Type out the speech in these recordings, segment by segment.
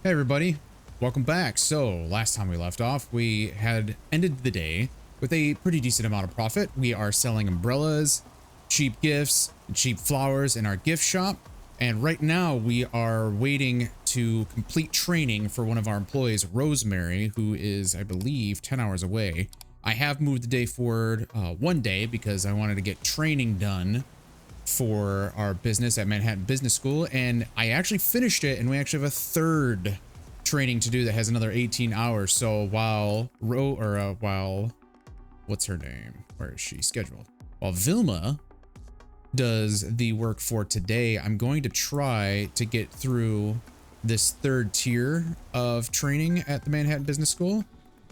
Hey everybody, welcome back. So last time we left off, we had ended the day with a pretty decent amount of profit. We are selling umbrellas, cheap gifts, and cheap flowers in our gift shop. And right now we are waiting to complete training for one of our employees, Rosemary, who is, I believe, 10 hours away. I have moved the day forward one day because I wanted to get training done for our business at Manhattan Business School, and I actually finished it, and we actually have a third training to do that has another 18 hours. So while what's her name? Where is she scheduled? While Vilma does the work for today, I'm going to try to get through this third tier of training at the Manhattan Business School.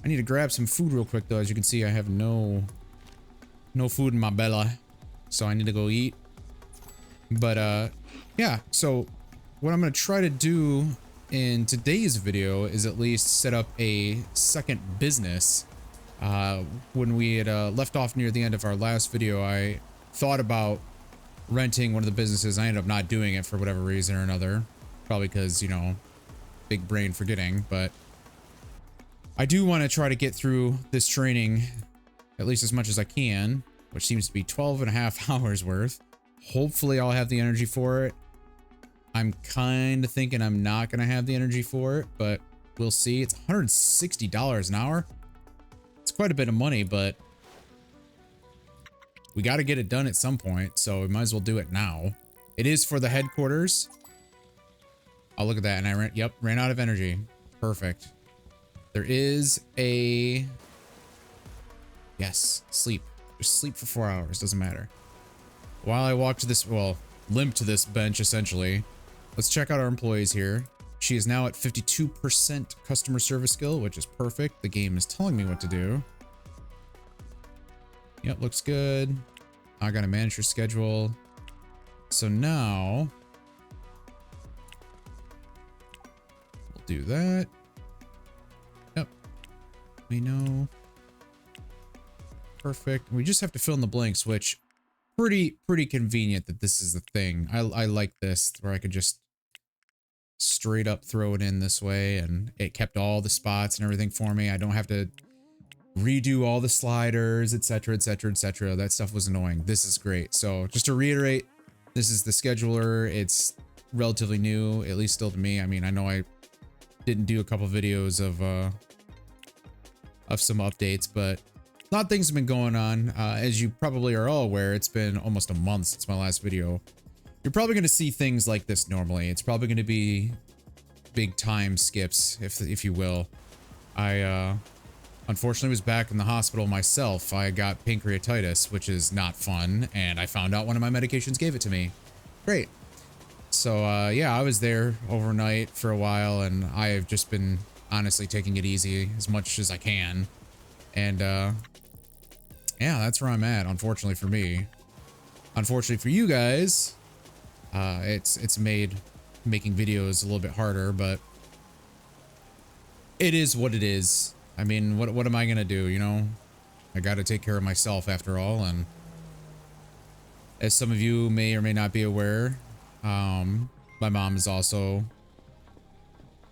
I need to grab some food real quick though. As you can see, I have no food in my belly, so I need to go eat. But yeah, so what I'm going to try to do in today's video is at least set up a second business. When we had left off near the end of our last video, I thought about renting one of the businesses. I ended up not doing it for whatever reason or another, probably because, you know, big brain forgetting. But I do want to try to get through this training at least as much as I can, which seems to be 12 and a half hours worth. Hopefully I'll have the energy for it. I'm kind of thinking I'm not going to have the energy for it, but we'll see. It's $160 an hour. It's quite a bit of money, but we got to get it done at some point, so we might as well do it now. It is for the headquarters. Oh, look at that. And I ran out of energy. Perfect. There is a... Yes, sleep. Just sleep for 4 hours. Doesn't matter. While I walk to this, well, limp to this bench, essentially, let's check out our employees here. She is now at 52% customer service skill, which is perfect. The game is telling me what to do. Yep, looks good. I gotta manage her schedule. So now, we'll do that. Yep, we know. Perfect. We just have to fill in the blanks, which pretty convenient that this is the thing. I like this where I could just straight up throw it in this way, and it kept all the spots and everything for me. I don't have to redo all the sliders, etc, etc, etc. That stuff was annoying. This is great. So just to reiterate, this is the scheduler. It's relatively new, at least still to me. I mean, I know I didn't do a couple videos of some updates, but a lot of things have been going on. As you probably are all aware, it's been almost a month since my last video. You're probably going to see things like this normally. It's probably going to be big time skips, if you will. I unfortunately was back in the hospital myself. I got pancreatitis, which is not fun, and I found out one of my medications gave it to me. Great. So yeah, I was there overnight for a while, and I have just been honestly taking it easy as much as I can. And yeah, that's where I'm at, unfortunately for me. Unfortunately for you guys, it's made making videos a little bit harder, but it is what it is. I mean, what am I gonna do, you know? I gotta take care of myself after all, and as some of you may or may not be aware, my mom is also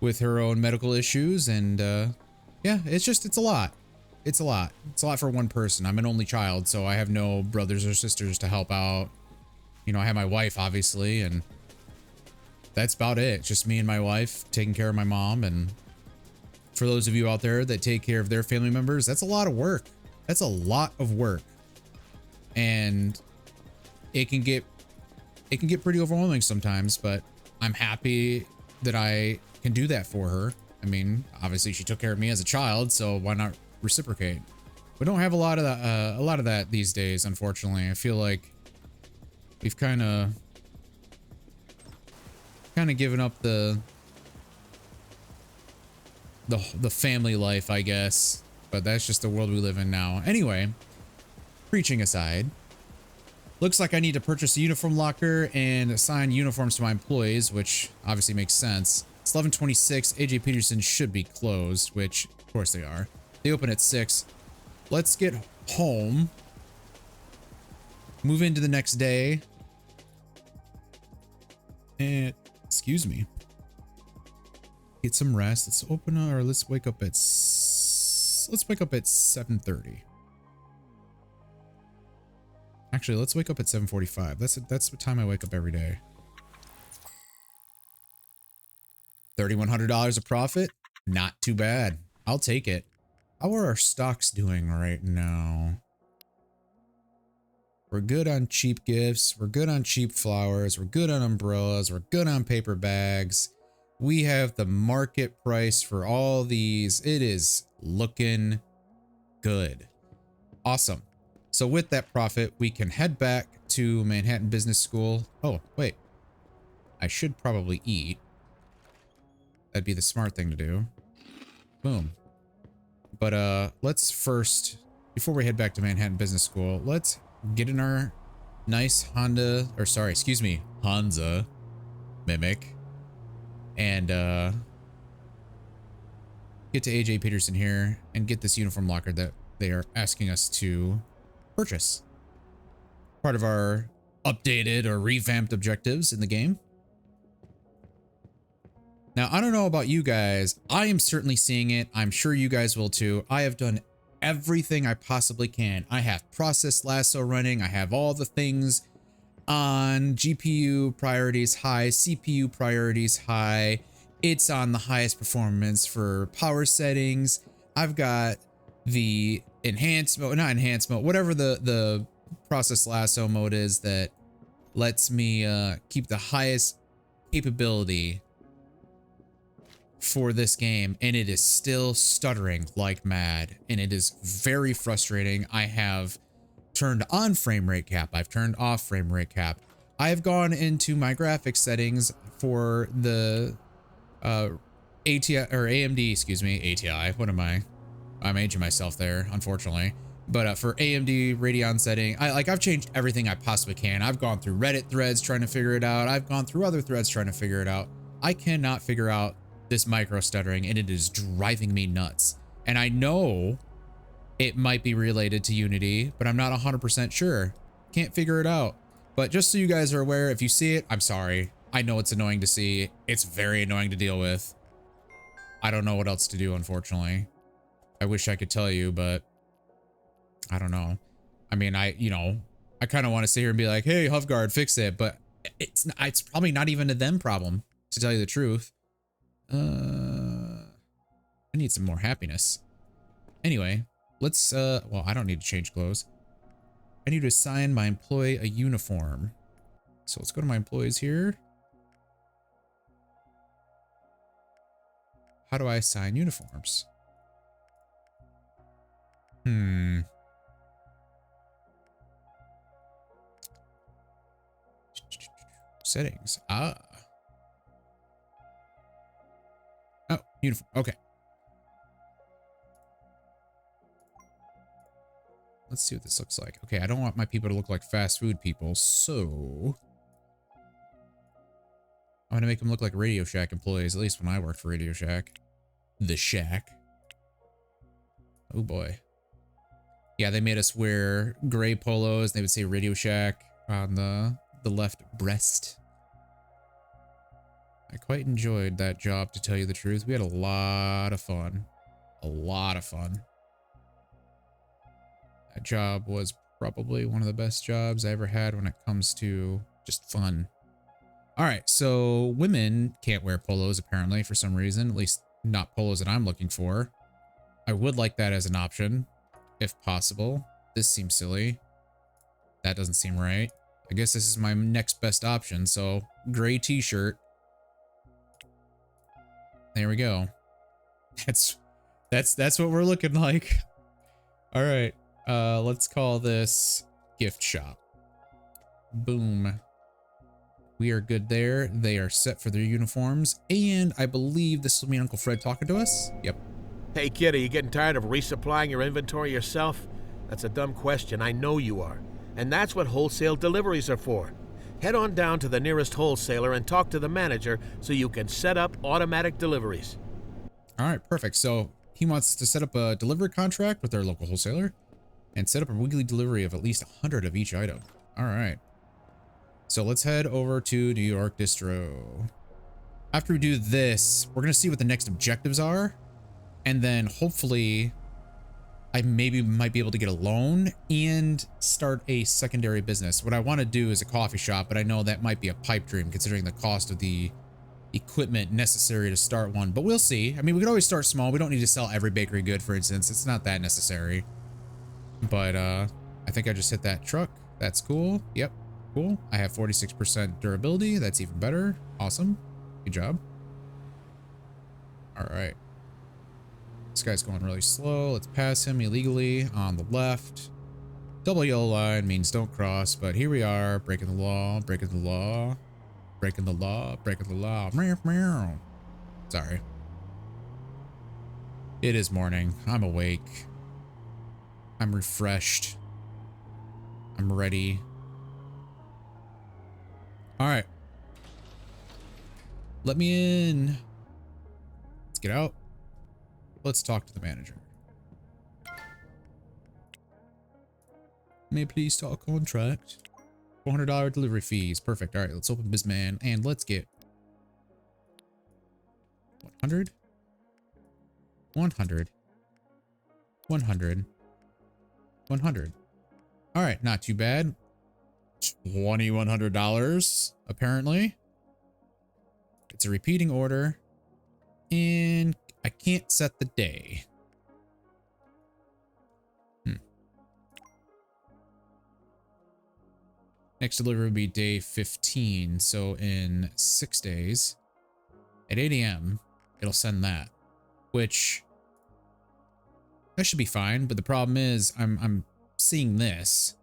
with her own medical issues, and yeah, it's a lot. It's a lot. It's a lot for one person. I'm an only child, so I have no brothers or sisters to help out. You know, I have my wife, obviously, and that's about it. It's just me and my wife taking care of my mom. And for those of you out there that take care of their family members, that's a lot of work. That's a lot of work. And it can get pretty overwhelming sometimes, but I'm happy that I can do that for her. I mean, obviously she took care of me as a child, so why not reciprocate? We don't have a lot of that these days, unfortunately. I feel like we've kind of given up the family life, I guess, but that's just the world we live in now. Anyway, preaching aside, looks like I need to purchase a uniform locker and assign uniforms to my employees, which obviously makes sense. It's 11:26. AJ Peterson should be closed, which of course they are. They open at 6. Let's get home. Move into the next day. And excuse me. Get some rest. Let's open or let's wake up at let's wake up at 7:30. Actually, let's wake up at 7:45. That's what time I wake up every day. $3,100 of profit. Not too bad. I'll take it. How are our stocks doing right now? We're good on cheap gifts. We're good on cheap flowers. We're good on umbrellas. We're good on paper bags. We have the market price for all these. It is looking good. Awesome. So with that profit, we can head back to Manhattan Business School. Oh, wait. I should probably eat. That'd be the smart thing to do. Boom. But let's first, before we head back to Manhattan Business School, let's get in our nice Hansa Mimic and get to AJ Peterson here and get this uniform locker that they are asking us to purchase. Part of our updated or revamped objectives in the game. Now, I don't know about you guys. I am certainly seeing it. I'm sure you guys will too. I have done everything I possibly can. I have Process Lasso running. I have all the things on GPU priorities high, CPU priorities high. It's on the highest performance for power settings. I've got the enhanced mode, not enhanced mode, whatever the Process Lasso mode is that lets me keep the highest capability for this game, and it is still stuttering like mad, and it is very frustrating. I have turned on frame rate cap. I've turned off frame rate cap. I've gone into my graphics settings for the ATI or AMD, excuse me, ATI. What am I? I'm aging myself there, unfortunately. But for AMD Radeon setting, I've changed everything I possibly can. I've gone through Reddit threads trying to figure it out. I've gone through other threads trying to figure it out. I cannot figure out this micro stuttering, and it is driving me nuts. And I know it might be related to Unity, but I'm not 100% sure. Can't figure it out. But just so you guys are aware, if you see it, I'm sorry. I know it's annoying to see. It's very annoying to deal with. I don't know what else to do, unfortunately. I wish I could tell you, but I don't know. I mean, I kind of want to sit here and be like, hey, HuffGuard, fix it. But it's probably not even a them problem, to tell you the truth. I need some more happiness. Anyway, let's, well, I don't need to change clothes. I need to assign my employee a uniform. So let's go to my employees here. How do I assign uniforms? Settings. Ah. Oh, uniform. Okay. Let's see what this looks like. Okay, I don't want my people to look like fast food people, so I'm gonna make them look like Radio Shack employees, at least when I worked for Radio Shack. The Shack. Oh boy. Yeah, they made us wear gray polos. They would say Radio Shack on the left breast. I quite enjoyed that job, to tell you the truth. We had a lot of fun. A lot of fun. That job was probably one of the best jobs I ever had when it comes to just fun. All right, so women can't wear polos apparently for some reason, at least not polos that I'm looking for. I would like that as an option, if possible. This seems silly. That doesn't seem right. I guess this is my next best option, so gray t-shirt. There we go. That's what we're looking like. All right. Let's call this gift shop. Boom. We are good there. They are set for their uniforms. And I believe this will mean Uncle Fred talking to us. Yep. Hey kid, are you getting tired of resupplying your inventory yourself? That's a dumb question, I know you are. And that's what wholesale deliveries are for. Head on down to the nearest wholesaler and talk to the manager so you can set up automatic deliveries. All right, perfect. So he wants to set up a delivery contract with our local wholesaler and set up a weekly delivery of at least 100 of each item. All right. So let's head over to New York Distro. after we do this, we're going to see what the next objectives are. And then hopefully I maybe might be able to get a loan and start a secondary business. What I want to do is a coffee shop, but I know that might be a pipe dream considering the cost of the equipment necessary to start one, but we'll see. I mean, we could always start small. We don't need to sell every bakery good, for instance. It's not that necessary. But I think I just hit that truck. That's cool. Yep, cool. I have 46% durability. That's even better. Awesome. Good job. All right. This guy's going really slow. Let's pass him illegally on the left. Double yellow line means don't cross, but here we are, breaking the law, breaking the law, breaking the law, breaking the law. Meow, meow. Sorry. It is morning. I'm awake. I'm refreshed. I'm ready. All right. Let me in. Let's get out. Let's talk to the manager. May I please talk contract? $400 delivery fees. Perfect. All right, let's open BizMan and let's get 100, 100, 100, 100. All right, not too bad. $2,100 apparently. It's a repeating order and I can't set the day. Next delivery will be day 15. So in 6 days at 8 a.m. it'll send that, which that should be fine. But the problem is I'm seeing this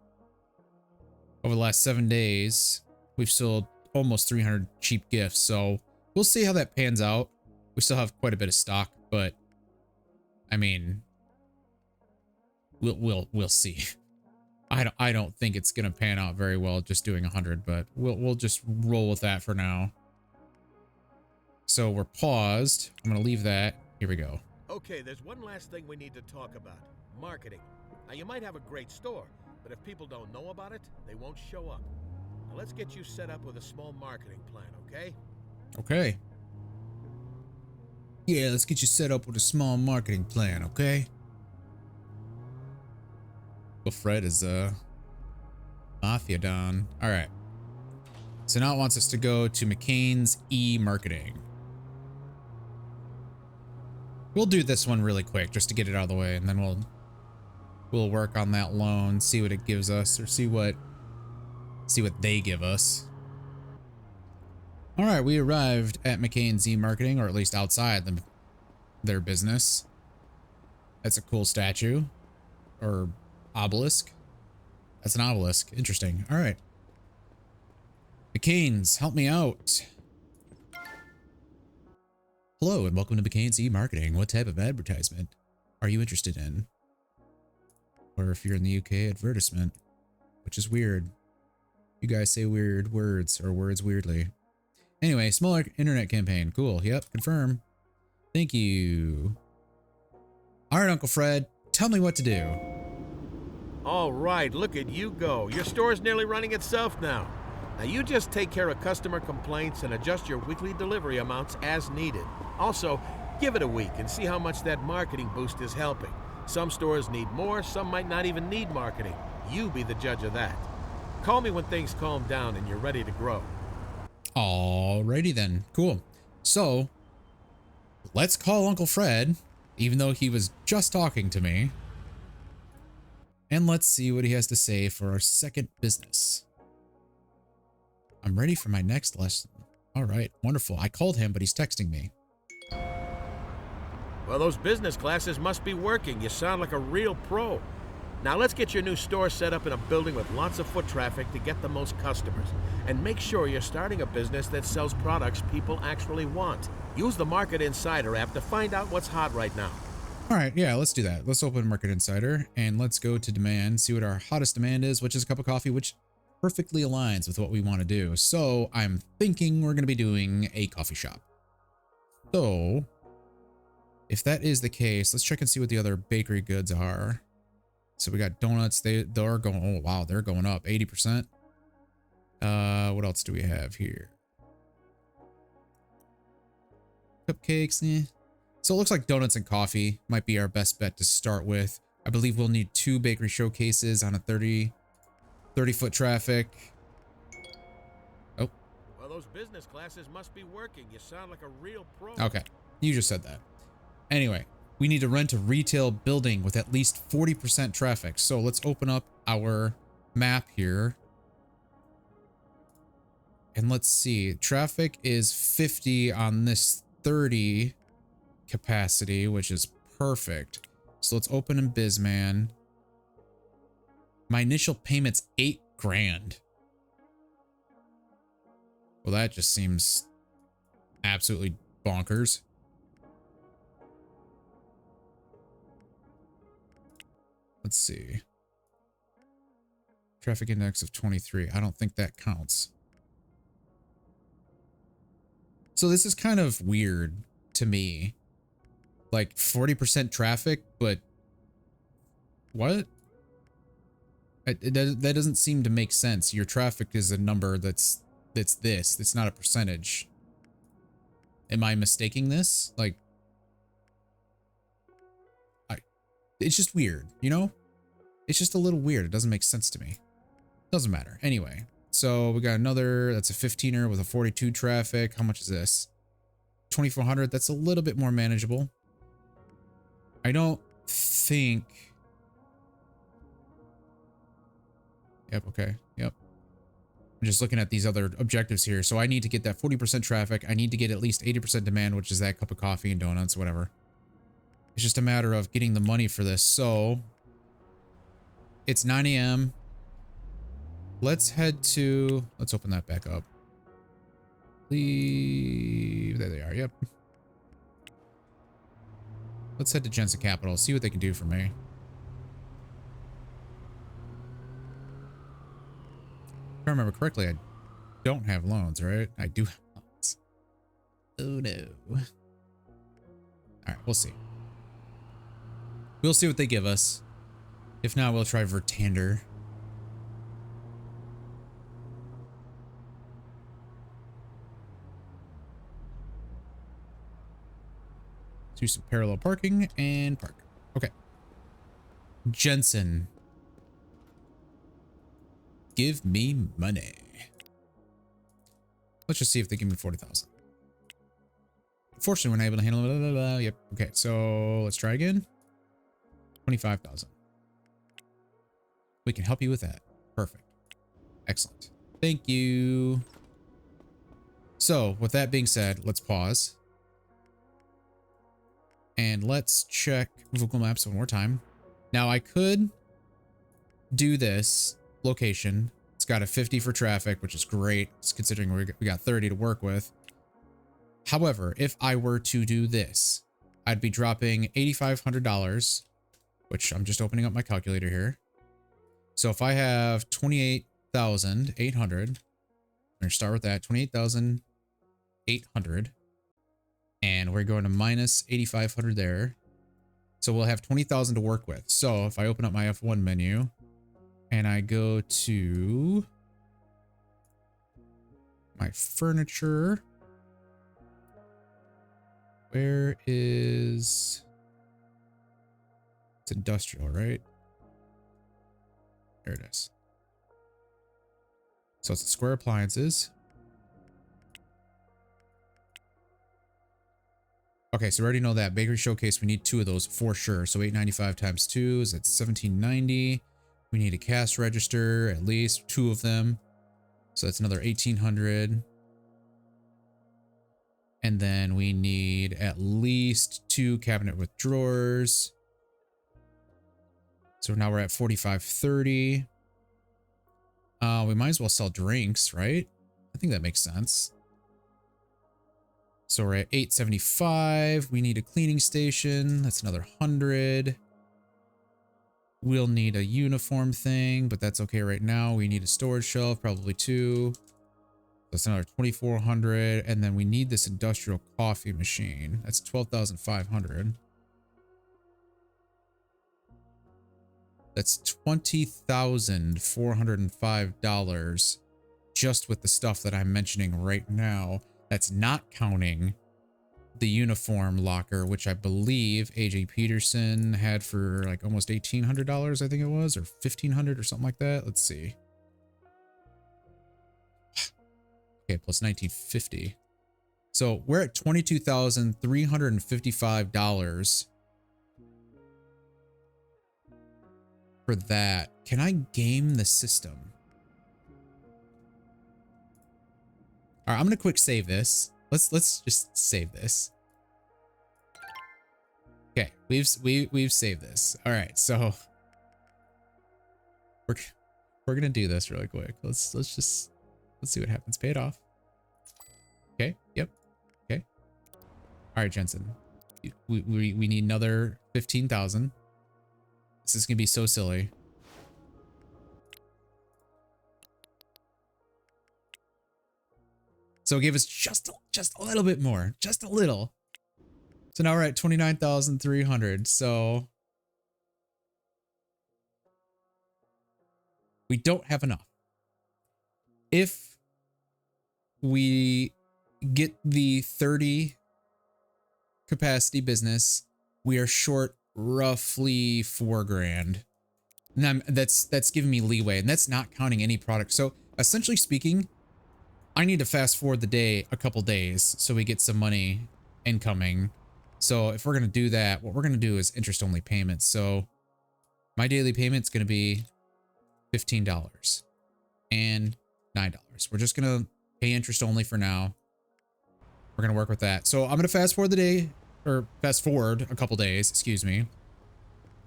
over the last 7 days. We've sold almost 300 cheap gifts. So we'll see how that pans out. We still have quite a bit of stock, but I mean, we'll see. I don't think it's gonna pan out very well just doing 100, but we'll just roll with that for now. So we're paused. I'm gonna leave that. Here we go. Okay, there's one last thing we need to talk about. Marketing. Now, you might have a great store, but if people don't know about it, they won't show up. Now, let's get you set up with a small marketing plan, okay? Okay. Yeah, let's get you set up with a small marketing plan, okay? Well, Fred is Mafia Don. All right. So now it wants us to go to McCain's e-marketing. We'll do this one really quick just to get it out of the way, and then we'll work on that loan, see what it gives us, or see what they give us. All right, we arrived at McCain's e-marketing, or at least outside their business. That's a cool statue, or obelisk. That's an obelisk. Interesting. All right. McCain's, help me out. Hello and welcome to McCain's e-marketing. What type of advertisement are you interested in? Or if you're in the UK, advertisement, which is weird. You guys say weird words or words weirdly. Anyway, smaller internet campaign. Cool. Yep. Confirm. Thank you. All right, Uncle Fred, tell me what to do. All right, look at you go. Your store's nearly running itself now. Now you just take care of customer complaints and adjust your weekly delivery amounts as needed. Also, give it a week and see how much that marketing boost is helping. Some stores need more, some might not even need marketing. You be the judge of that. Call me when things calm down and you're ready to grow. Alrighty then, cool. So, let's call Uncle Fred, even though he was just talking to me. And let's see what he has to say for our second business. I'm ready for my next lesson. All right, wonderful. I called him, but he's texting me. Well, those business classes must be working. You sound like a real pro. Now let's get your new store set up in a building with lots of foot traffic to get the most customers. And make sure you're starting a business that sells products people actually want. Use the Market Insider app to find out what's hot right now. All right, yeah, let's do that. Let's open Market Insider and let's go to demand, see what our hottest demand is, which is a cup of coffee, which perfectly aligns with what we want to do. So I'm thinking we're going to be doing a coffee shop. So if that is the case, let's check and see what the other bakery goods are. So we got donuts. They're going, oh wow, they're going up 80%. What else do we have here? cupcakes. So it looks like donuts and coffee might be our best bet to start with. I believe we'll need 2 bakery showcases on a 30 foot traffic. Oh. Well, those business classes must be working. You sound like a real pro. Okay. You just said that. Anyway, we need to rent a retail building with at least 40% traffic. So let's open up our map here. And let's see. Traffic is 50 on this 30 capacity, which is perfect. So let's open in Bizman. My initial payment's $8,000. Well, that just seems absolutely bonkers. Let's see. Traffic index of 23. I don't think that counts. So this is kind of weird to me. Like 40% traffic, but what? That doesn't seem to make sense. Your traffic is a number that's this. It's not a percentage. Am I mistaking this? Like, it's just weird, you know? It's just a little weird. It doesn't make sense to me. Doesn't matter. Anyway, so we got another, that's a 15er with a 42 traffic. How much is this? 2,400. That's a little bit more manageable. I don't think... Yep, okay. Yep. I'm just looking at these other objectives here. So I need to get that 40% traffic. I need to get at least 80% demand, which is that cup of coffee and donuts, whatever. It's just a matter of getting the money for this. So it's 9 a.m. Let's head to, let's open that back up. Leave, there they are. Yep. Let's head to Jensen Capital, see what they can do for me. If I remember correctly, I don't have loans, right? I do have loans. Oh no. All right, we'll see. We'll see what they give us. If not, we'll try Vertander. Do some parallel parking and park. Okay. Jensen. Give me money. Let's just see if they give me 40,000. Fortunately, we're not able to handle it. Blah, blah, blah. Yep. Okay, so let's try again. 25,000. We can help you with that. Perfect. Excellent. Thank you. So, with that being said, let's pause. And let's check Google Maps one more time. Now, I could do this location. It's got a 50 for traffic, which is great, considering we got 30 to work with. However, if I were to do this, I'd be dropping $8,500, which I'm just opening up my calculator here. So if I have 28,800, I'm going to start with that, 28,800. And we're going to minus 8,500 there. So we'll have 20,000 to work with. So if I open up my F1 menu and I go to my furniture, where is, it's industrial, right? There it is. So it's Square Appliances. Okay, so we already know that. Bakery Showcase, we need 2 of those for sure. So 895 times 2 is at 1790. We need a cash register, at least 2 of them. So that's another 1800. And then we need at least 2 cabinet with drawers. So now we're at 4530. We might as well sell drinks, right? I think that makes sense. So we're at 875. We need a cleaning station. That's another 100. We'll need a uniform thing, but that's okay right now. We need a storage shelf, probably 2. That's another 2,400. And then we need this industrial coffee machine. That's 12,500. That's $20,405 just with the stuff that I'm mentioning right now. That's not counting the uniform locker, which I believe AJ Peterson had for like almost $1,800, I think it was, or $1,500 or something like that. Let's see. Okay, plus 1950. So we're at $22,355 for that. Can I game the system? All right, I'm gonna quick save this. Let's just save this. Okay, we've saved this. All right, so we're gonna do this really quick. Let's see what happens. Pay it off. Okay. Yep. Okay. All right, Jensen. We need another 15,000. This is gonna be so silly. So it gave us just a little bit more, just a little. So now we're at 29,300. So we don't have enough. If we get the 30 capacity business, we are short roughly 4 grand. And that's giving me leeway, and that's not counting any product. So essentially speaking, I need to fast forward the day a couple days so we get some money incoming. So if we're going to do that, what we're going to do is interest only payments. So my daily payment's going to be $15 and $9. We're just going to pay interest only for now. We're going to work with that. So I'm going to fast forward the day, or fast forward a couple days, excuse me.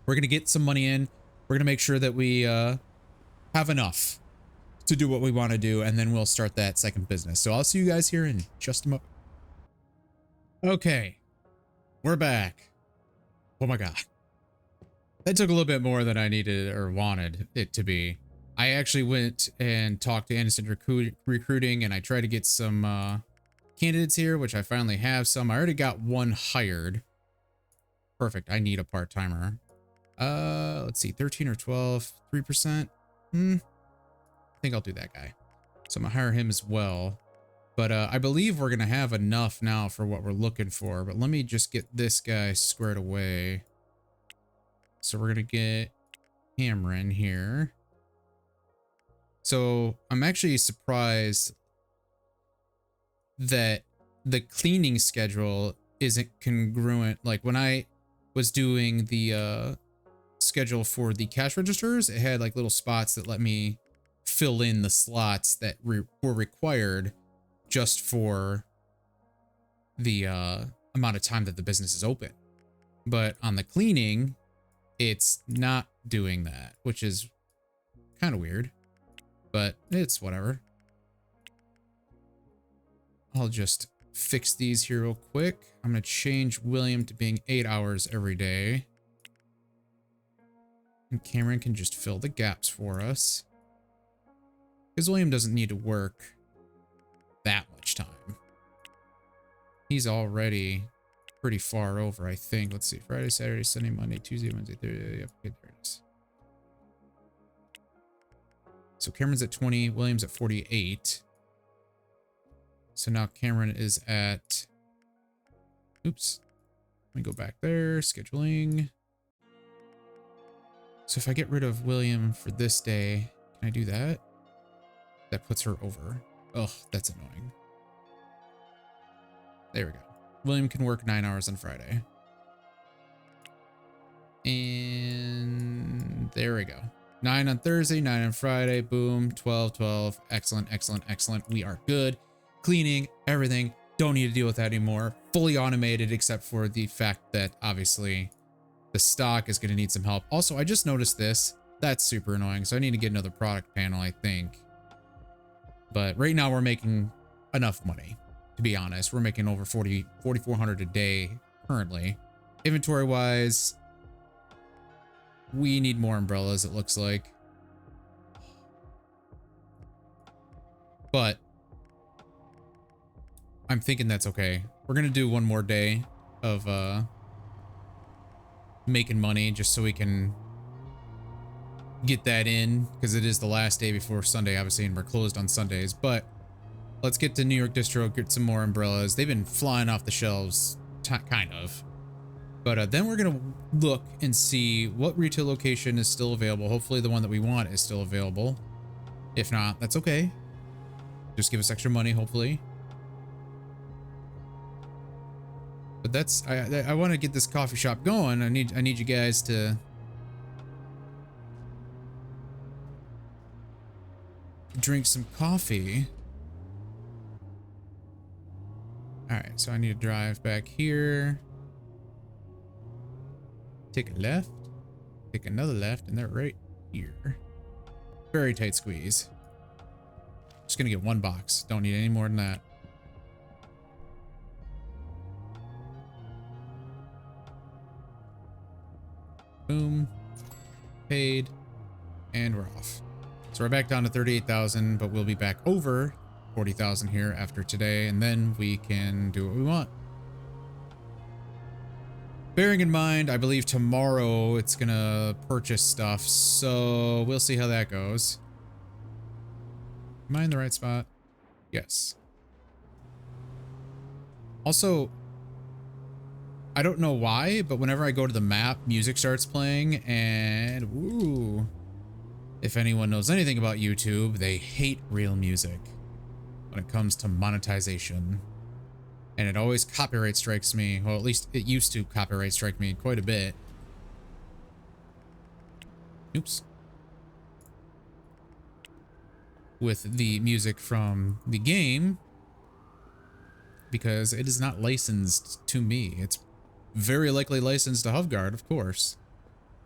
We're going to get some money in. We're going to make sure that we have enough to do what we want to do, and then we'll start that second business. So I'll see you guys here in just a moment. Okay, we're back. Oh my God. That took a little bit more than I needed or wanted it to be. I actually went and talked to Innocent Recruiting, and I tried to get some candidates here, which I finally have some. I already got one hired. Perfect. I need a part-timer. Let's see, 13 or 12, 3%. I think I'll do that guy. So I'm gonna hire him as well. But I believe we're gonna have enough now for what we're looking for. But let me just get this guy squared away. So we're gonna get Cameron here. So I'm actually surprised that the cleaning schedule isn't congruent. Like when I was doing the schedule for the cash registers, it had like little spots that let me fill in the slots that were required just for the amount of time that the business is open. But on the cleaning, it's not doing that, which is kind of weird, but it's whatever. I'll just fix these here real quick. I'm going to change William to being 8 hours every day. And Cameron can just fill the gaps for us, because William doesn't need to work that much time. He's already pretty far over, I think. Let's see. Friday, Saturday, Sunday, Monday, Tuesday, Wednesday, Thursday. Yep, okay, there it is. So Cameron's at 20. William's at 48. So now Cameron is at... Oops. Let me go back there. Scheduling. So if I get rid of William for this day, can I do that? That puts her over. Oh, that's annoying. There we go. William can work 9 hours on Friday. And there we go. 9 on Thursday, 9 on Friday. Boom. 12, 12. Excellent, excellent, excellent. We are good. Cleaning, everything. Don't need to deal with that anymore. Fully automated, except for the fact that obviously the stock is going to need some help. Also, I just noticed this. That's super annoying. So I need to get another product panel, I think. But right now we're making enough money, to be honest. We're making over 4,400 a day currently. Inventory wise, we need more umbrellas, it looks like. But I'm thinking that's okay. We're going to do one more day of making money just so we can get that in, because it is the last day before Sunday, obviously, and we're closed on Sundays. But let's get to New York Distro, get some more umbrellas. They've been flying off the shelves kind of. But then we're gonna look and see what retail location is still available. Hopefully the one that we want is still available. If not, that's okay. Just give us extra money, hopefully. But that's I want to get this coffee shop going. I need you guys to drink some coffee. All right, so I need to drive back here. Take a left, take another left, and they're right here. Very tight squeeze. Just gonna get one box. Don't need any more than that. Boom. Paid. And we're off. So we're back down to 38,000, but we'll be back over 40,000 here after today, and then we can do what we want. Bearing in mind, I believe tomorrow it's gonna purchase stuff, so we'll see how that goes. Am I in the right spot? Yes. Also, I don't know why, but whenever I go to the map, music starts playing, and woo. If anyone knows anything about YouTube, they hate real music when it comes to monetization. And it always copyright strikes me. Well, at least it used to copyright strike me quite a bit. Oops. With the music from the game, because it is not licensed to me. It's very likely licensed to HoveGuard, of course,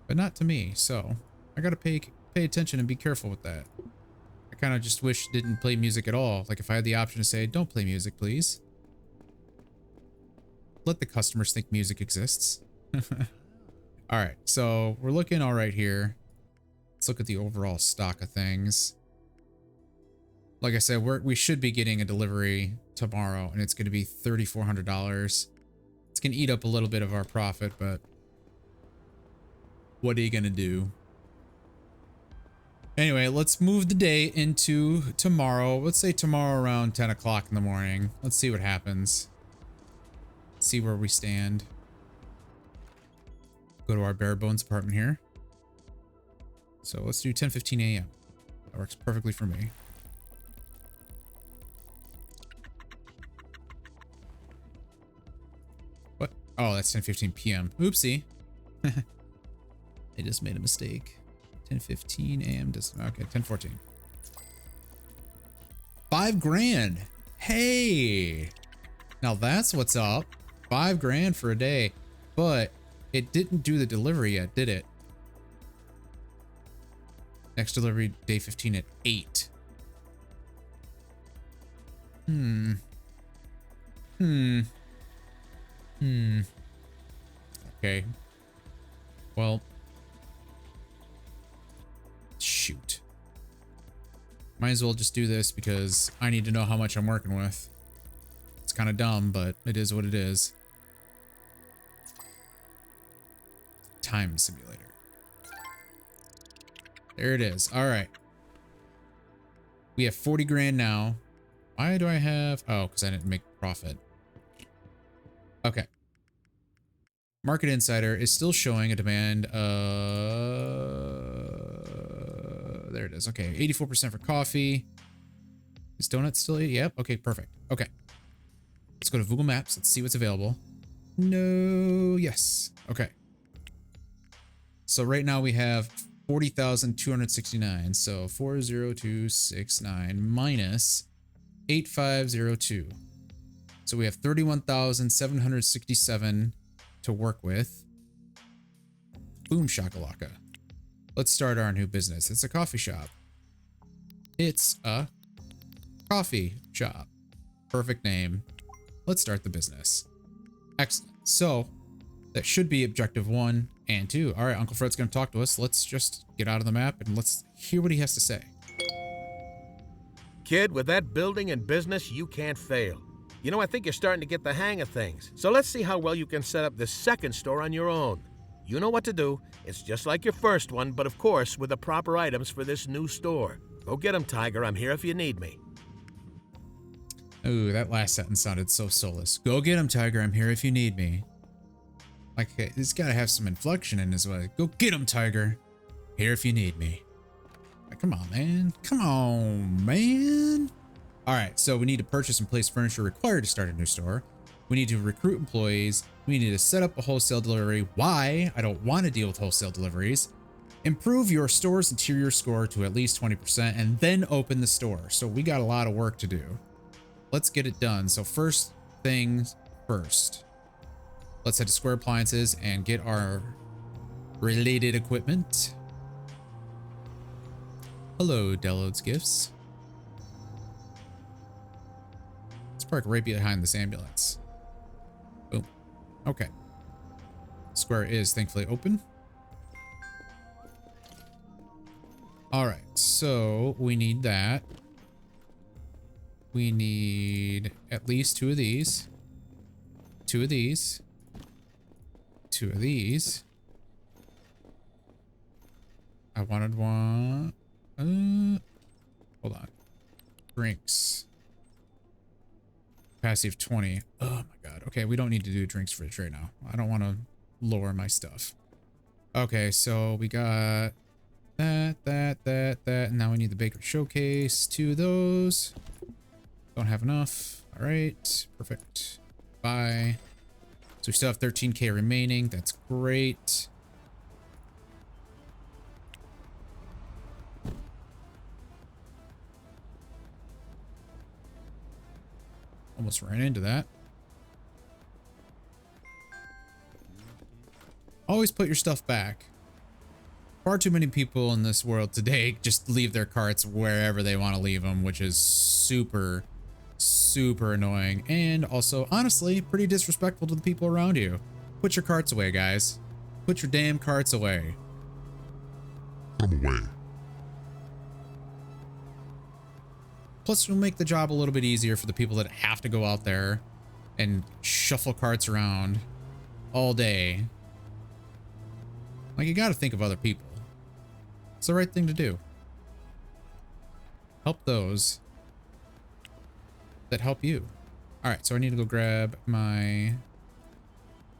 but not to me. So I gotta pay attention and be careful with that. I kind of just wish it didn't play music at all. Like if I had the option to say, don't play music, please. Let the customers think music exists. All right, so we're looking all right here. Let's look at the overall stock of things. Like I said, we should be getting a delivery tomorrow, and it's going to be $3,400. It's going to eat up a little bit of our profit, but what are you going to do? Anyway, let's move the day into tomorrow. Let's say tomorrow around 10 o'clock in the morning. Let's see what happens. See where we stand. Go to our bare bones apartment here. So let's do 10:15 a.m. That works perfectly for me. What? Oh, that's 10:15 p.m. Oopsie. I just made a mistake. 10:15 a.m. Okay, 10:14. $5,000. Hey, now that's what's up. $5,000 for a day, but it didn't do the delivery yet, did it? Next delivery, day 15 at 8. Okay. Well, shoot. Might as well just do this because I need to know how much I'm working with. It's kind of dumb, but it is what it is. Time simulator. There it is. All right. We have 40 grand now. Why do I have... Oh, because I didn't make profit. Okay. Market Insider is still showing a demand. There it is. Okay. 84% for coffee. Is donuts still... Yep. Okay, perfect. Okay. Let's go to Google Maps. Let's see what's available. No. Yes. Okay. So right now we have 40,269. So 40269 minus 8502. So we have 31,767 to work with. Boom shakalaka. Let's start our new business. It's a coffee shop. It's a coffee shop. Perfect name. Let's start the business. Excellent. So that should be objective 1 and 2. All right, Uncle Fred's going to talk to us. Let's just get out of the map and let's hear what he has to say. Kid, with that building and business, you can't fail. You know, I think you're starting to get the hang of things. So let's see how well you can set up this second store on your own. You know what to do. It's just like your first one, but of course, with the proper items for this new store. Go get them, Tiger. I'm here if you need me. Ooh, that last sentence sounded so soulless. Go get him, Tiger. I'm here if you need me. Like, he's got to have some inflection in his way. Go get him, Tiger. Here if you need me. Like, come on, man. Come on, man. All right, so we need to purchase and place furniture required to start a new store. We need to recruit employees. We need to set up a wholesale delivery. Why? I don't want to deal with wholesale deliveries. Improve your store's interior score to at least 20% and then open the store. So we got a lot of work to do. Let's get it done. So first things first. Let's head to Square Appliances and get our related equipment. Hello, Deloads Gifts. Let's park right behind this ambulance. Boom. Okay. Square is thankfully open. All right, so we need that. We need at least 2 of these. 2 of these. 2 of these. I wanted one. Hold on. Drinks. Passive 20. Oh my god. Okay, we don't need to do drinks fridge right now. I don't want to lower my stuff. Okay, so we got that. And now we need the baker showcase. 2 of those. Don't have enough. All right, perfect. Bye. So we still have 13K remaining. That's great. Almost ran into that. Always put your stuff back. Far too many people in this world today just leave their carts wherever they want to leave them, which is super annoying. And also, honestly, pretty disrespectful to the people around you. Put your carts away, guys. Put your damn carts away. Put 'em away. Plus, it'll make the job a little bit easier for the people that have to go out there and shuffle carts around all day. Like, you got to think of other people. It's the right thing to do. Help those that help you. All right, so I need to go grab my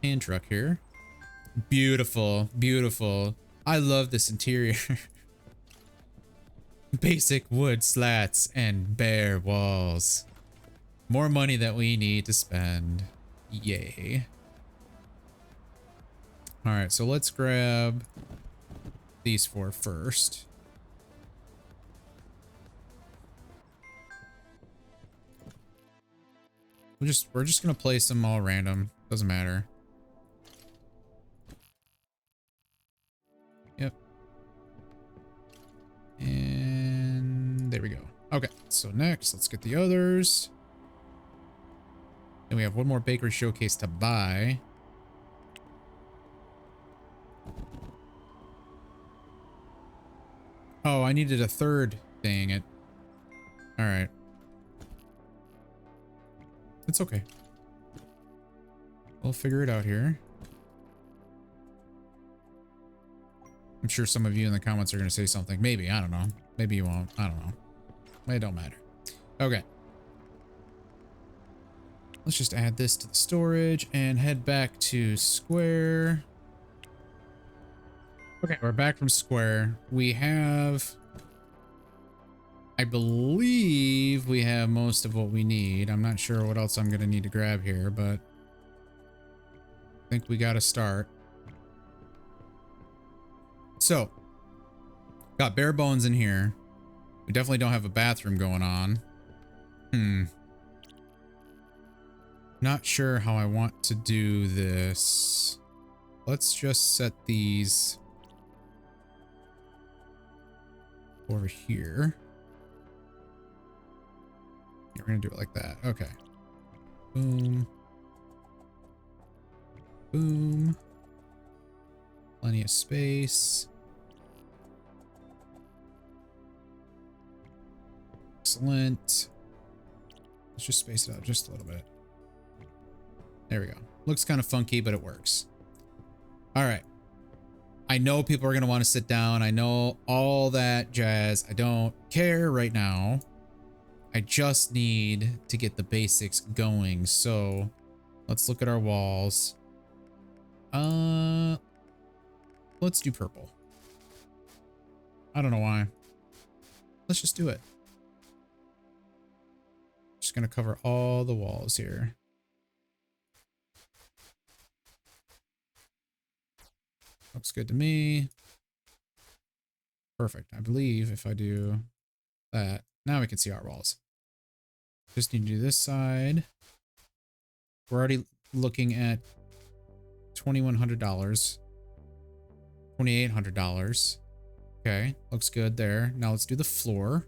hand truck here. Beautiful, beautiful. I love this interior. Basic wood slats and bare walls. More money that we need to spend. Yay. All right, so let's grab these 4 first. We're just gonna place them all random. Doesn't matter. Yep. And there we go. Okay, so next, let's get the others. Then we have one more bakery showcase to buy. Oh, I needed a 3rd. Dang it. All right. It's okay. We'll figure it out here. I'm sure some of you in the comments are going to say something. Maybe, I don't know. Maybe you won't. I don't know. It don't matter. Okay. Let's just add this to the storage and head back to Square. Okay, we're back from Square. We have... I believe we have most of what we need. I'm not sure what else I'm going to need to grab here, but I think we got to start. So, got bare bones in here. We definitely don't have a bathroom going on. Not sure how I want to do this. Let's just set these over here. We're gonna do it like that. Okay. Boom. Boom. Plenty of space. Excellent. Let's just space it out just a little bit. There we go. Looks kind of funky, but it works. All right. I know people are going to want to sit down. I know all that jazz. I don't care right now. I just need to get the basics going. So let's look at our walls. Let's do purple. I don't know why. Let's just do it. Just gonna cover all the walls here. Looks good to me. Perfect. I believe if I do that, now we can see our walls. Just need to do this side. We're already looking at $2,100. $2,800. Okay, looks good there. Now let's do the floor.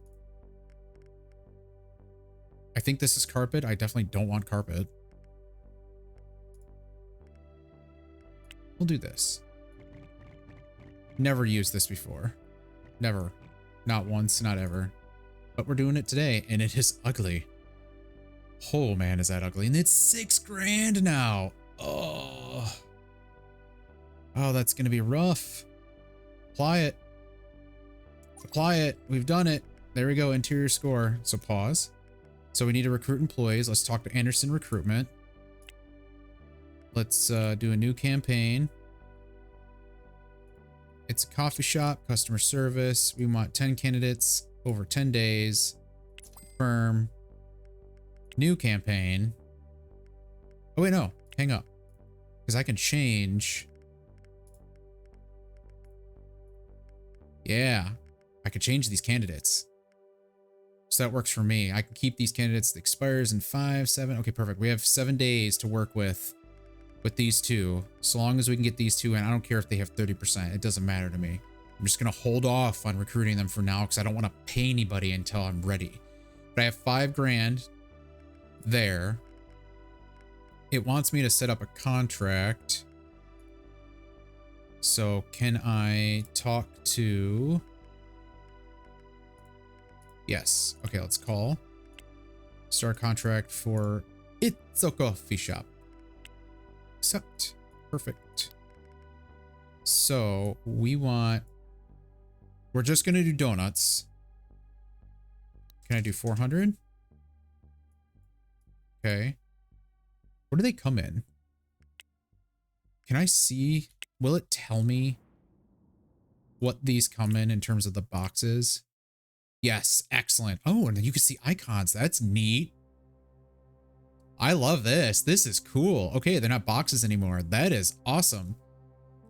I think this is carpet. I definitely don't want carpet. We'll do this. Never used this before. Never. Not once, not ever. But we're doing it today, and it is ugly. Oh man, is that ugly. And it's $6 grand now. Oh. Oh, that's gonna be rough. Apply it. Apply it. We've done it. There we go. Interior score. So pause. So we need to recruit employees. Let's talk to Anderson Recruitment. Let's do a new campaign. It's a coffee shop, customer service. We want 10 candidates over 10 days. Firm. New campaign. Oh wait, no. Hang up. Because I can change. Yeah. I could change these candidates. So that works for me. I can keep these candidates. It expires in 5, 7. Okay, perfect. We have 7 days to work with these two. So long as we can get these two in, I don't care if they have 30%. It doesn't matter to me. I'm just going to hold off on recruiting them for now because I don't want to pay anybody until I'm ready. But I have $5 grand there. It wants me to set up a contract. So can I talk to... Yes. Okay, let's call. Start contract for It's a Coffee Shop. Accept. Perfect. So we want... We're just going to do donuts. Can I do 400? Okay. Where do they come in? Can I see? Will it tell me what these come in terms of the boxes? Yes, excellent. Oh, and then you can see icons. That's neat. I love this. This is cool. Okay, they're not boxes anymore. That is awesome.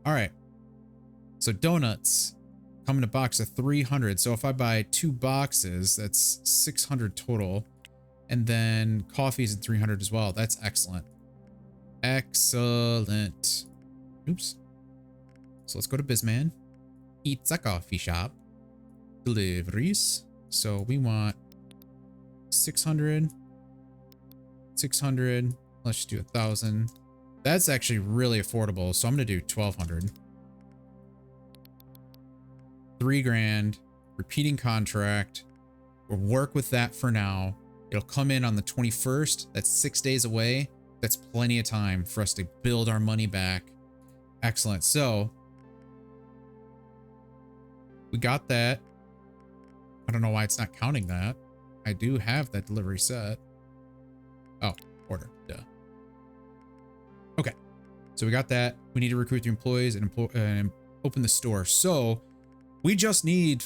All right. So donuts come in a box of 300. So if I buy 2 boxes, that's 600 total. And then coffee's in 300 as well. That's excellent. Excellent. Oops. So let's go to Bizman. It's a Coffee Shop. Deliveries. So we want 600. 600. Let's just do 1,000. That's actually really affordable. So I'm going to do 1,200. 3 grand. Repeating contract. We'll work with that for now. It'll come in on the 21st. That's 6 days away. That's plenty of time for us to build our money back. Excellent. So we got that. I don't know why it's not counting that. I do have that delivery set. Oh, order. Duh. Okay. So we got that. We need to recruit the employees and open the store. So we just need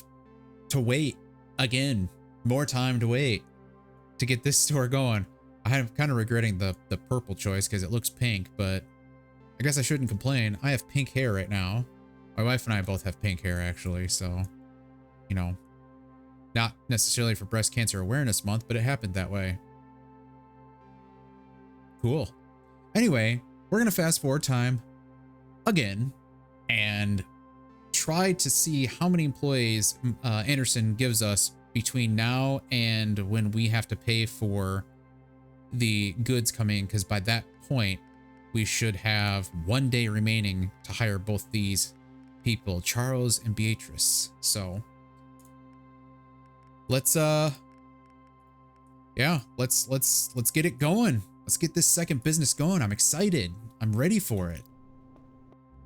to wait again. More time to wait to get this store going. I'm kind of regretting the purple choice because it looks pink, but I guess I shouldn't complain. I have pink hair right now. My wife and I both have pink hair, actually. So, you know, not necessarily for Breast Cancer Awareness Month, but it happened that way. Cool. Anyway, we're going to fast forward time again and try to see how many employees Anderson gives us between now and when we have to pay for the goods coming, because by that point we should have 1 day remaining to hire both these people, Charles and Beatrice. So let's yeah, let's get it going. Let's get this second business going. I'm excited. I'm ready for it.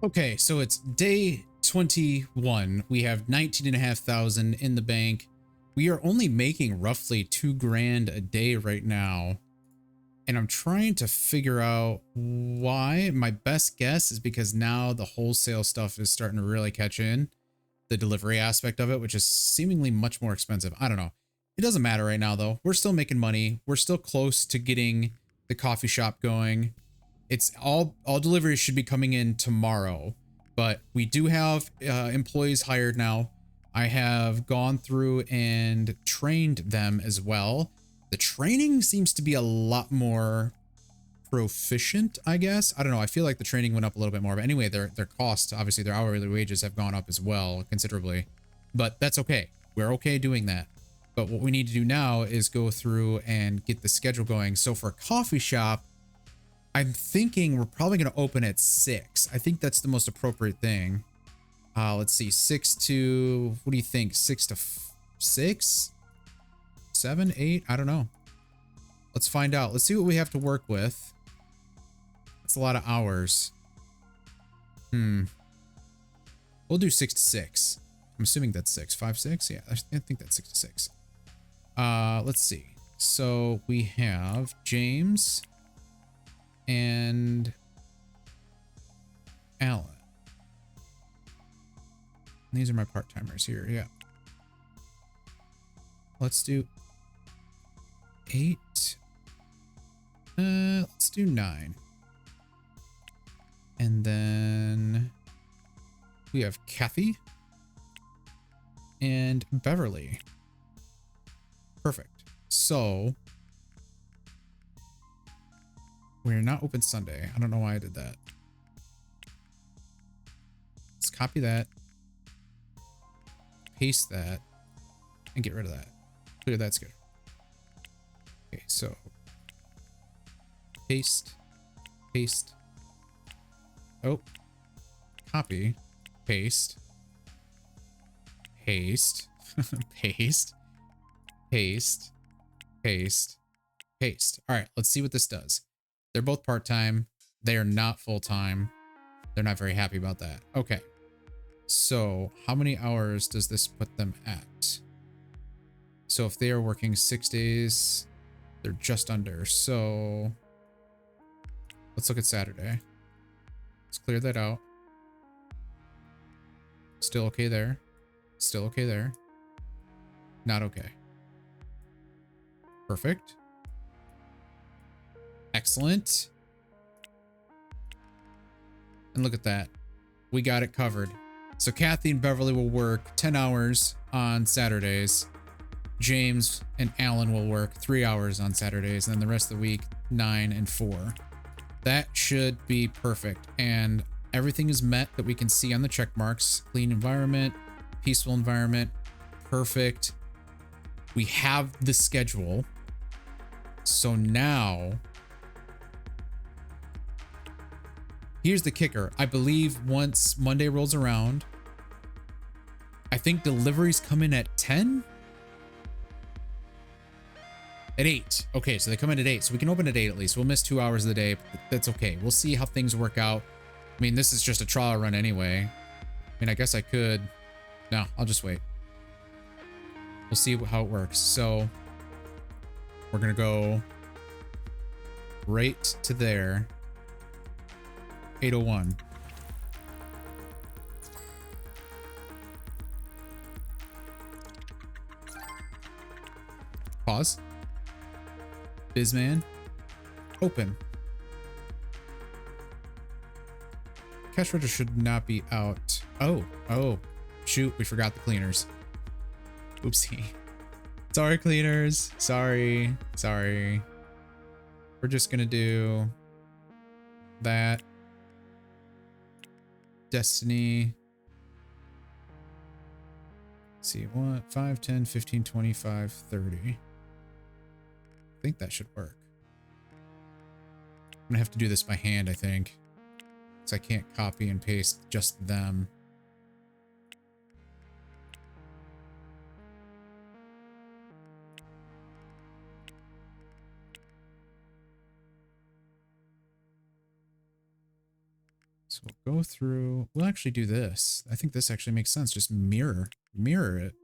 Okay, so it's day 21. We have 19,500 in the bank. We are only making roughly 2 grand a day right now. And I'm trying to figure out why. My best guess is because now the wholesale stuff is starting to really catch in. The delivery aspect of it, which is seemingly much more expensive. I don't know. It doesn't matter right now, though. We're still making money. We're still close to getting the coffee shop going. It's all deliveries should be coming in tomorrow, but we do have employees hired now. I have gone through and trained them as well. The training seems to be a lot more proficient, I guess. I don't know. I feel like the training went up a little bit more, but anyway, their costs, obviously their hourly wages have gone up as well considerably, but that's okay. We're okay doing that. But what we need to do now is go through and get the schedule going. So for a coffee shop, I'm thinking we're probably going to open at 6. I think that's the most appropriate thing. Let's see, 6 to, what do you think? 6 to 6? 7, 8? I don't know. Let's find out. Let's see what we have to work with. It's a lot of hours. We'll do 6 to 6. I'm assuming that's 6. 5, 6? Yeah, I think that's 6 to 6. Let's see. So we have James and Alan. These are my part-timers here, yeah. Let's do 8. Let's do 9. And then we have Kathy and Beverly. Perfect. So we're not open Sunday. I don't know why I did that. Let's copy that, paste that, and get rid of that. Clear that schedule. Okay, so paste, paste. Oh, copy, paste, paste, paste, paste, paste, paste. All right, let's see what this does. They're both part-time. They are not full-time. They're not very happy about that. Okay. So how many hours does this put them at? So if they are working 6 days, they're just under. So let's look at Saturday. Let's clear that out. Still okay there. Still okay there. Not okay. Perfect. Excellent. And look at that. We got it covered. So Kathy and Beverly will work 10 hours on Saturdays. James and Alan will work 3 hours on Saturdays, and then the rest of the week, 9 and 4. That should be perfect. And everything is met that we can see on the check marks. Clean environment, peaceful environment, perfect. We have the schedule. So now, here's the kicker. I believe once Monday rolls around, I think deliveries come in at 10? At 8. Okay, so they come in at 8. So we can open at 8 at least. We'll miss 2 hours of the day, but that's okay. We'll see how things work out. I mean, this is just a trial run anyway. I mean, I guess I could. No, I'll just wait. We'll see how it works. So we're going to go right to there. 8:01. Pause. Bizman. Open. Cash register should not be out. Oh, shoot, we forgot the cleaners. Oopsie. Sorry, cleaners. Sorry. We're just gonna do that. Destiny. Let's see, 1, 5, 10, 15, 25, 30. I think that should work. I'm gonna have to do this by hand, I think, because I can't copy and paste just them. So we'll go through, we'll actually do this. I think this actually makes sense. Just mirror it.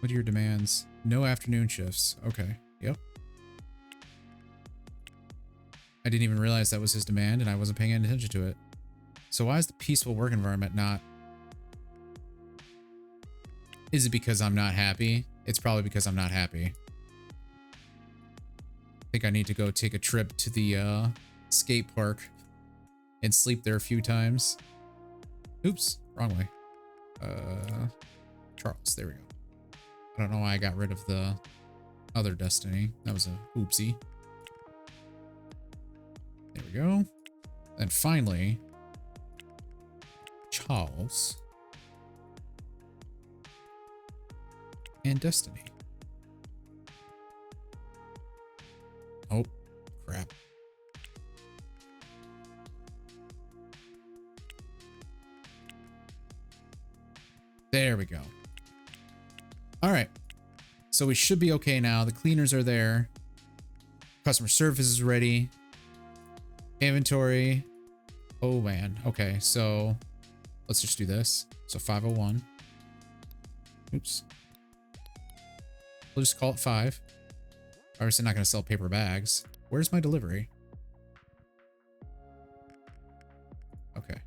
What are your demands? No afternoon shifts. Okay. Yep. I didn't even realize that was his demand and I wasn't paying any attention to it. So why is the peaceful work environment not... Is it because I'm not happy? It's probably because I'm not happy. I think I need to go take a trip to the skate park and sleep there a few times. Oops, wrong way. Charles, there we go. I don't know why I got rid of the other destiny. That was a oopsie. There we go. And finally, Charles and Destiny. Oh, crap. There we go. All right. So we should be okay now. The cleaners are there. Customer service is ready. Inventory. Oh, man. Okay, so let's just do this. So 501. Oops. We'll just call it 5. Obviously not going to sell paper bags. Where's my delivery? Okay.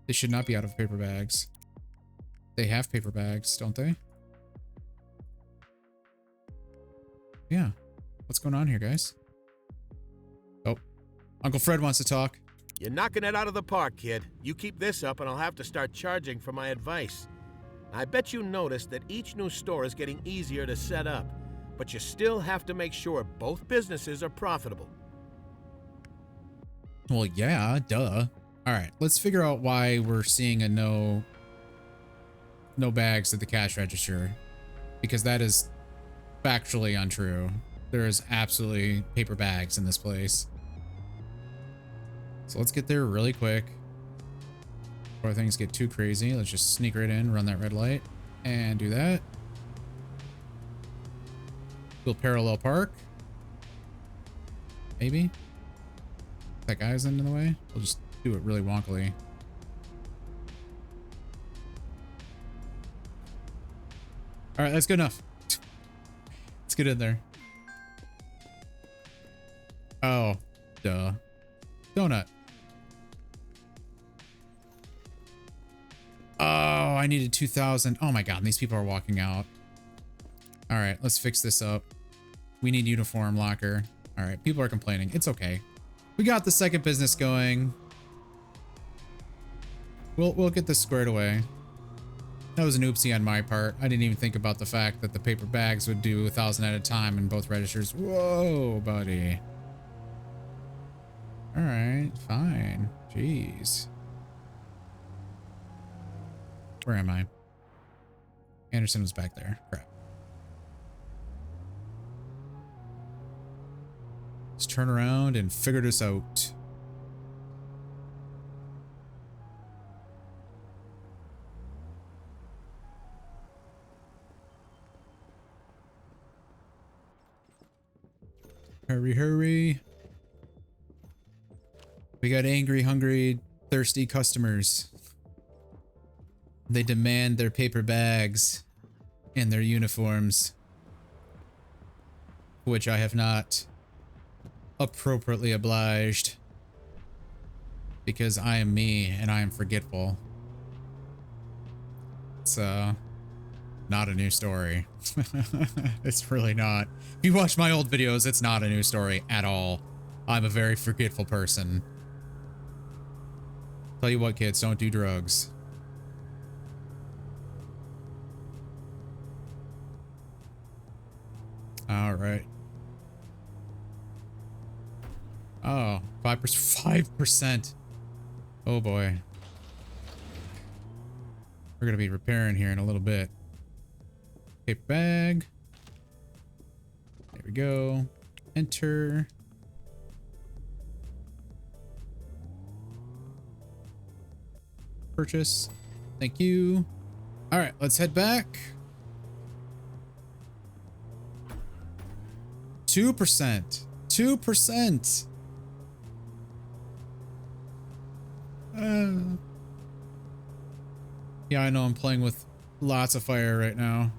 They should not be out of paper bags. They have paper bags, don't they? Yeah. What's going on here, guys? Oh, Uncle Fred wants to talk. You're knocking it out of the park, kid. You keep this up and I'll have to start charging for my advice. I bet you noticed that each new store is getting easier to set up, but you still have to make sure both businesses are profitable. Well, yeah, duh. All right, let's figure out why we're seeing a no bags at the cash register, because that is factually untrue. There is absolutely paper bags in this place. So let's get there really quick before things get too crazy. Let's just sneak right in, run that red light, and do that. We'll parallel park. Maybe. That guy's in the way. We'll just do it really wonkily. All right, that's good enough. Let's get in there. Oh, duh. Donut. Oh, I needed 2,000. Oh my God, these people are walking out. All right, let's fix this up. We need uniform locker. All right, people are complaining. It's okay. We got the second business going. We'll get this squared away. That was an oopsie on my part. I didn't even think about the fact that the paper bags would do 1,000 at a time in both registers. Whoa, buddy. All right, fine. Jeez. Where am I? Anderson was back there. Crap. Let's turn around and figure this out. Hurry, hurry. We got angry, hungry, thirsty customers. They demand their paper bags and their uniforms, which I have not appropriately obliged because I am me and I am forgetful. It's not a new story. It's really not. If you watch my old videos, it's not a new story at all. I'm a very forgetful person. Tell you what, kids, don't do drugs. All right. Oh, 5%. Oh boy. We're gonna be repairing here in a little bit. Paper bag. There we go. Enter. Purchase. Thank you. All right, let's head back. 2%. 2%. Yeah, I know I'm playing with lots of fire right now.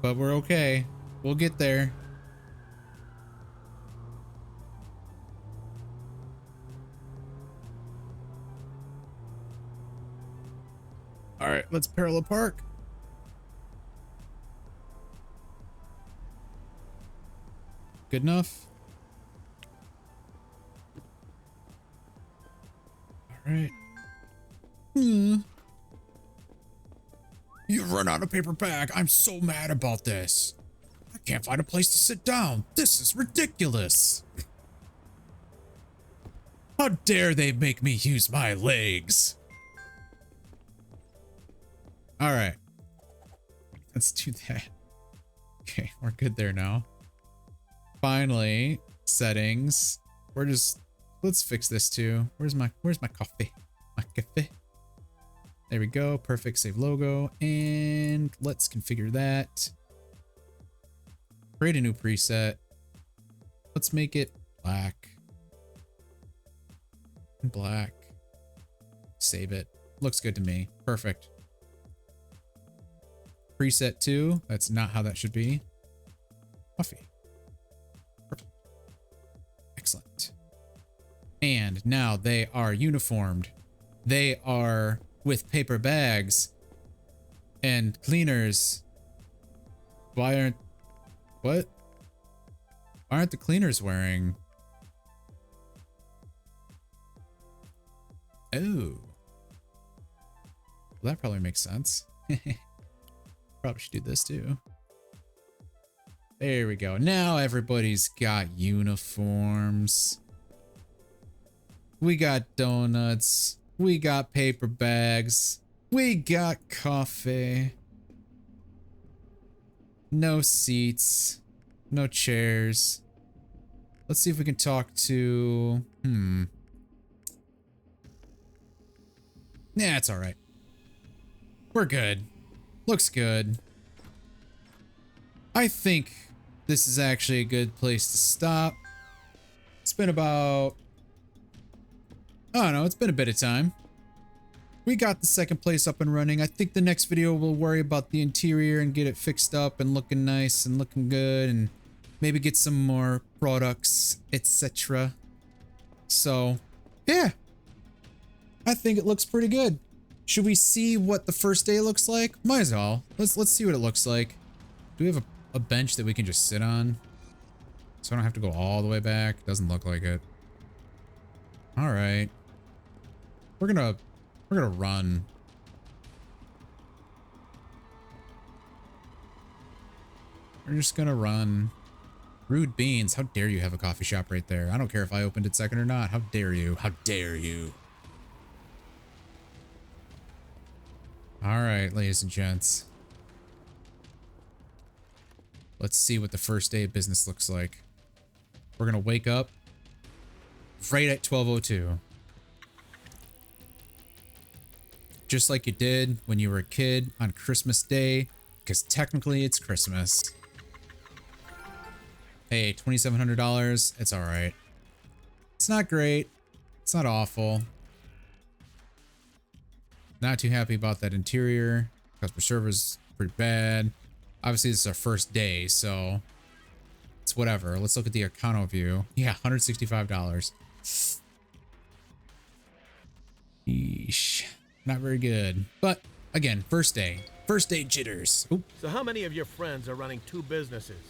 But we're okay. We'll get there. All right, let's parallel park. Good enough. All right. You've run out of paper bag. I'm so mad about this. I can't find a place to sit down. This is ridiculous. How dare they make me use my legs? All right. Let's do that. Okay, we're good there now. Finally, settings. Let's fix this too. Where's my coffee? My cafe. There we go. Perfect. Save logo. And let's configure that. Create a new preset. Let's make it black. Black. Save it. Looks good to me. Perfect. Preset 2. That's not how that should be. Coffee. Perfect. Excellent. And now they are uniformed. They are with paper bags and cleaners. Why aren't the cleaners wearing? Oh. Well, that probably makes sense. Probably should do this too. There we go. Now everybody's got uniforms. We got donuts. We got paper bags. We got coffee. No seats. No chairs. Let's see if we can talk to... Yeah, it's all right. We're good. Looks good. I think this is actually a good place to stop. It's been about... I don't know, it's been a bit of time. We got the second place up and running. I think the next video we'll worry about the interior and get it fixed up and looking nice and looking good and maybe get some more products, etc. So, yeah. I think it looks pretty good. Should we see what the first day looks like? Might as well. Let's see what it looks like. Do we have a bench that we can just sit on? So I don't have to go all the way back? Doesn't look like it. All right. We're gonna run. We're just gonna run. Rude beans. How dare you have a coffee shop right there? I don't care if I opened it second or not. How dare you? How dare you? All right, ladies and gents. Let's see what the first day of business looks like. We're gonna wake up right at 12:02. Just like you did when you were a kid on Christmas Day, because technically it's Christmas. Hey, $2,700, it's all right. It's not great. It's not awful. Not too happy about that interior. Customer service pretty bad. Obviously, this is our first day, so it's whatever. Let's look at the econo view. Yeah, $165. Yeesh. Not very good. But again, first day. First day jitters. Oop. So how many of your friends are running two businesses?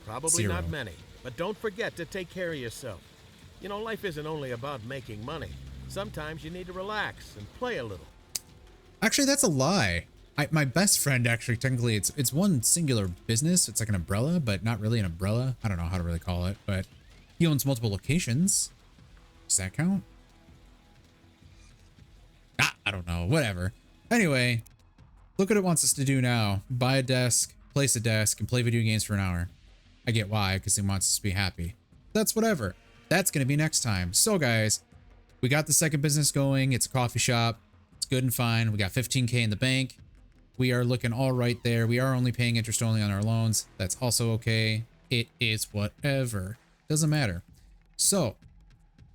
Probably 0. not many. But don't forget to take care of yourself. You know, life isn't only about making money. Sometimes you need to relax and play a little. Actually, that's a lie. My best friend, actually, technically, it's one singular business. It's like an umbrella, but not really an umbrella. I don't know how to really call it, but he owns multiple locations. Does that count? I don't know. Whatever. Anyway, look what it wants us to do now. Buy a desk, place a desk, and play video games for an hour. I get why, because he wants us to be happy. That's whatever. That's going to be next time. So, guys, we got the second business going. It's a coffee shop. It's good and fine. We got 15K in the bank. We are looking all right there. We are only paying interest only on our loans. That's also okay. It is whatever. Doesn't matter. So,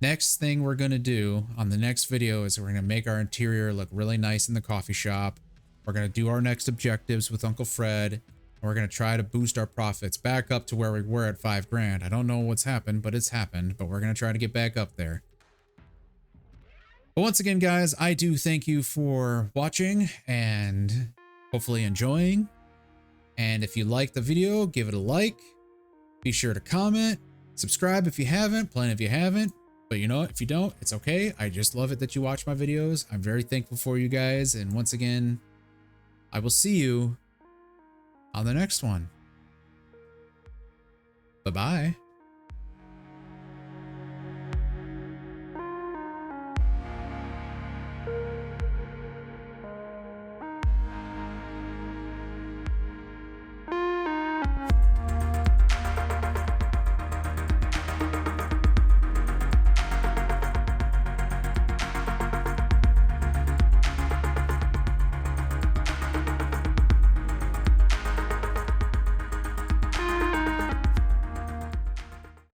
Next thing we're going to do on the next video is we're going to make our interior look really nice in the coffee shop. We're going to do our next objectives with Uncle Fred. And we're going to try to boost our profits back up to where we were at 5 grand. I don't know what's happened, but it's happened. But we're going to try to get back up there. But once again, guys, I do thank you for watching and hopefully enjoying. And if you liked the video, give it a like. Be sure to comment. Subscribe if you haven't. Plenty of you haven't. But you know what? If you don't, it's okay. I just love it that you watch my videos. I'm very thankful for you guys. And once again, I will see you on the next one. Bye-bye.